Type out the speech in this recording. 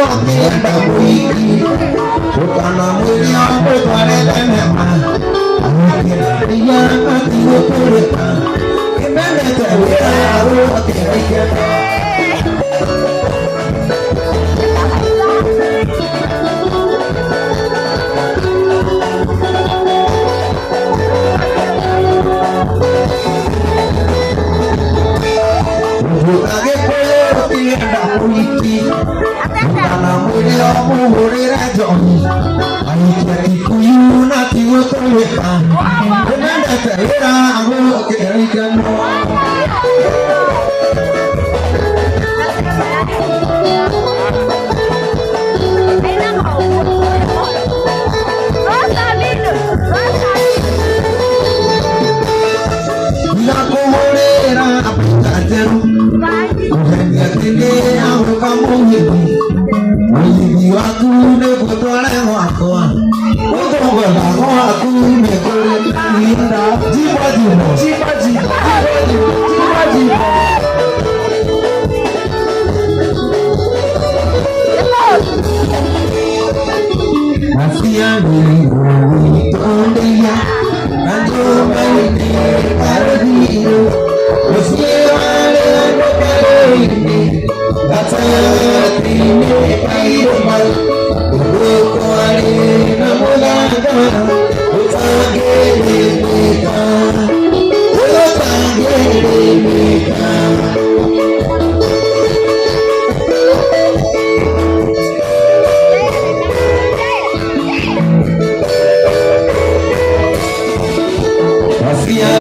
ukienda kuiki ukana mwili wako twarete nema ukirania atiukurika imenete wira yaru ukirikena Kana mwili wa muhurira joni Aiki kuyu na tigo toleka Kunanda taira amu kirikano Nakuhurira apikateru Uhenya tende amu kamuhiti Mwili waku nekutware wakwa Utongola waku nekure Linda Jiba jibo Jiba jibo